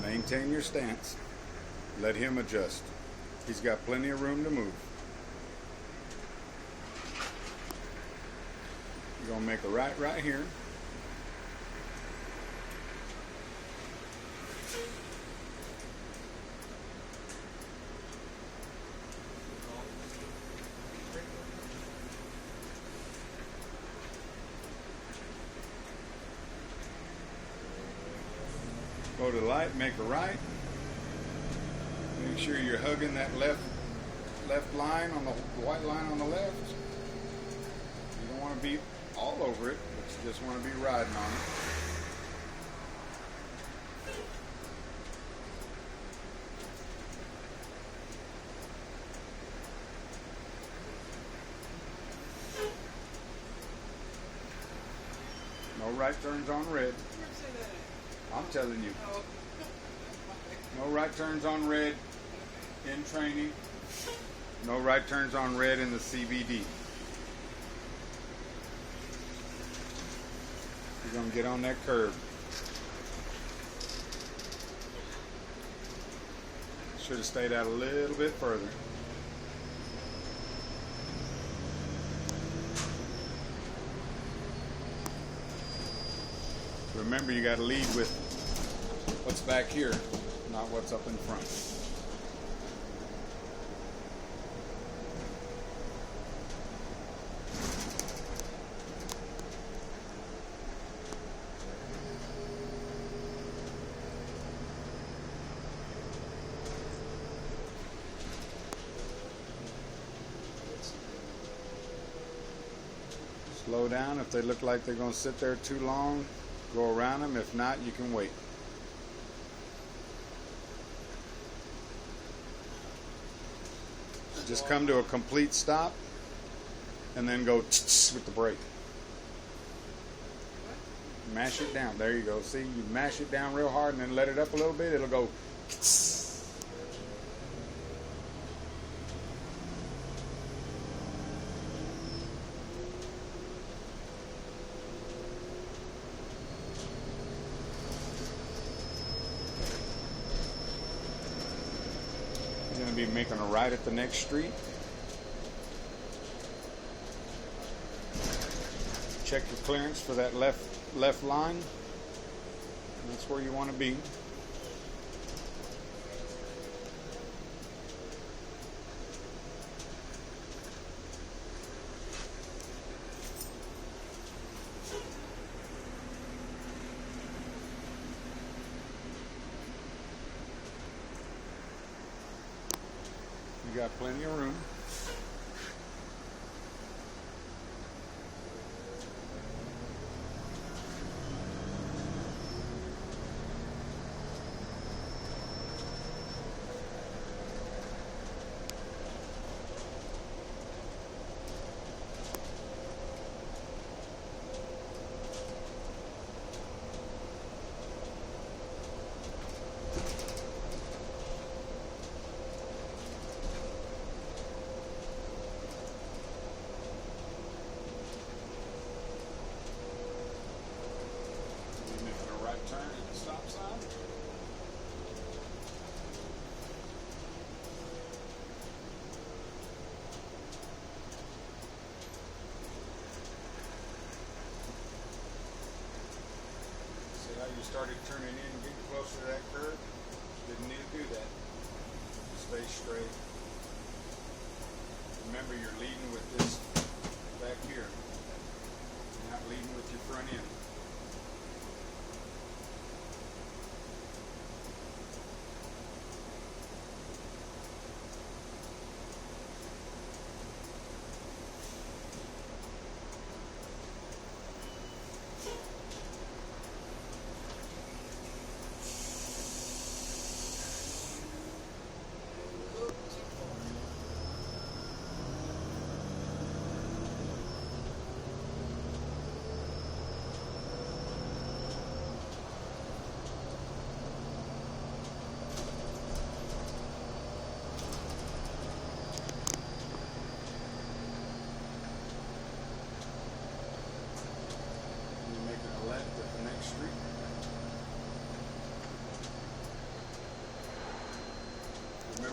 Maintain your stance. Let him adjust. He's got plenty of room to move. You're going to make a right here. Go to the light, make a right. Make sure you're hugging that left line on the white line on the left. You don't want to be all over it, but you just want to be riding on it. No right turns on red. I'm telling you. No right turns on red in training. No right turns on red in the CBD. You're going to get on that curve. Should have stayed out a little bit further. Remember, you got to lead with what's back here, not what's up in front. Slow down. If they look like they're going to sit there too long, go around them. If not, you can wait. Just come to a complete stop and then go with the brake. Mash it down. There you go. See, you mash it down real hard and then let it up a little bit. It'll go. You're going to be making a right at the next street. Check your clearance for that left line. That's where you want to be. You got plenty of room. Turn at the stop sign. See how you started turning in, getting closer to that curve? Didn't need to do that. Stay straight. Remember, you're leading with this back here. You're not leading with your front end.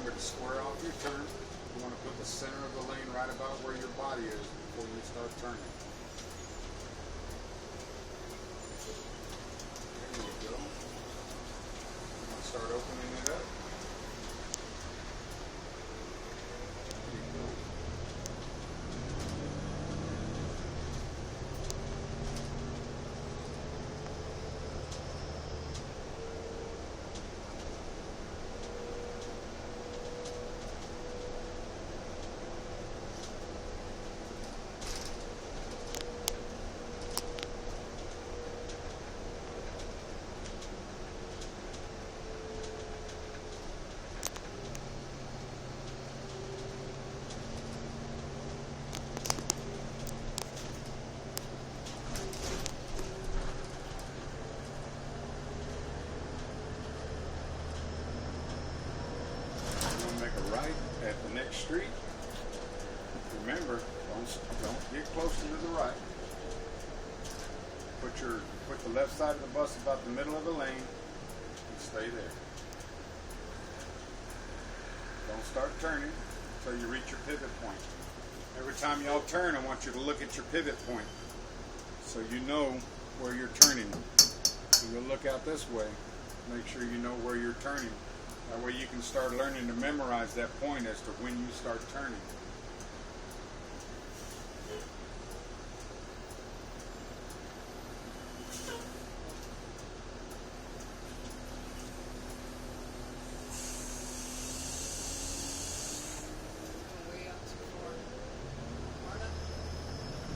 Remember to square off your turn. You want to put the center of the lane right about where your body is before you start turning. There you go. I'm going to start opening it up. There you go. Make a right at the next street. Remember, don't get closer to the right. Put the left side of the bus about the middle of the lane and stay there. Don't start turning until you reach your pivot point. Every time y'all turn, I want you to look at your pivot point so you know where you're turning. So you'll look out this way. Make sure you know where you're turning. That way you can start learning to memorize that point as to when you start turning.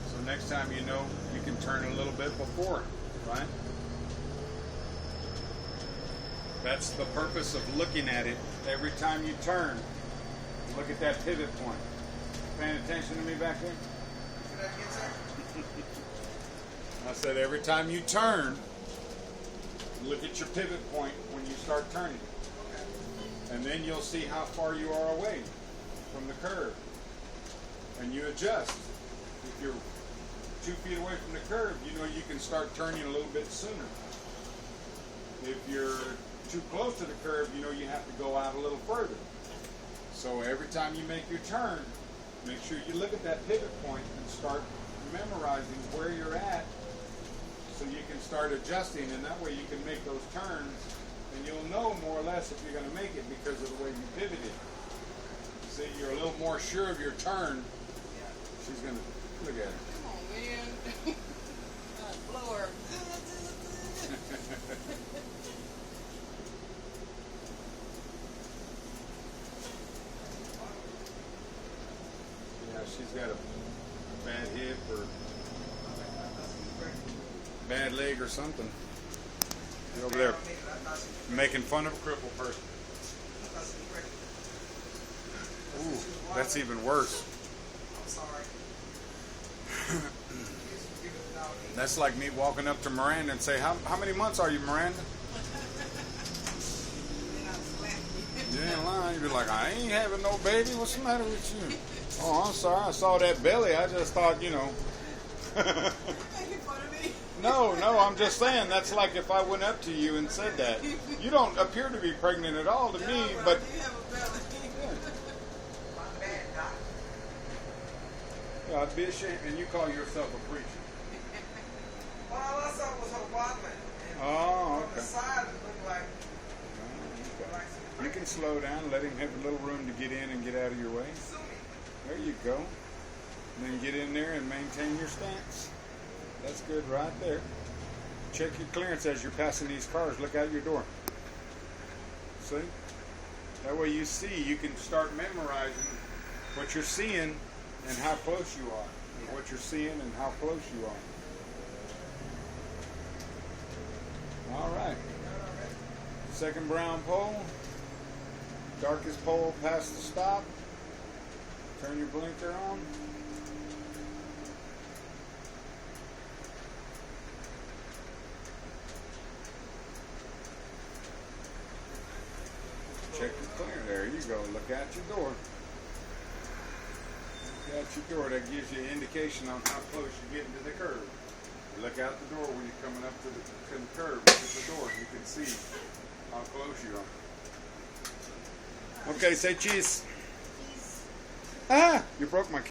So next time you know, you can turn a little bit before, right? That's the purpose of looking at it. Every time you turn, look at that pivot point. Paying attention to me back there? I said every time you turn, look at your pivot point when you start turning. And then you'll see how far you are away from the curb. And you adjust. If you're 2 feet away from the curb, you know you can start turning a little bit sooner. If you're too close to the curb, you know you have to go out a little further. So every time you make your turn, make sure you look at that pivot point and start memorizing where you're at so you can start adjusting, and that way you can make those turns and you'll know more or less if you're going to make it because of the way you pivoted. See, you're a little more sure of your turn. She's going to look at it. Come on, man. Blow her. Yeah, she's got a bad hip or bad leg or something. You're over there making fun of a crippled person. Ooh, that's even worse. I'm sorry. That's like me walking up to Miranda and say, how many months are you, Miranda? You ain't lying. You'd be like, I ain't having no baby. What's the matter with you? Oh, I'm sorry. I saw that belly. I just thought, you know. Making fun of me? No, I'm just saying. That's like if I went up to you and said that. You don't appear to be pregnant at all to me, but. I do have a belly. My bad, Doc. Yeah, I'd be ashamed. And you call yourself a preacher. Well, all I saw was her waddling. Oh, On the okay. side, it looked like. You can slow down, let him have a little room to get in and get out of your way. There you go. And then get in there and maintain your stance. That's good right there. Check your clearance as you're passing these cars. Look out your door. See? That way you see, you can start memorizing what you're seeing and how close you are. What you're seeing and how close you are. All right. Second brown pole. Darkest pole past the stop. Turn your blinker on. Check your clear. There you go. Look out your door. Look out your door. That gives you an indication on how close you're getting to the curb. You look out the door when you're coming up to the curb. Look at the door. You can see how close you are. Okay, say cheese. Cheese. Ah, you broke my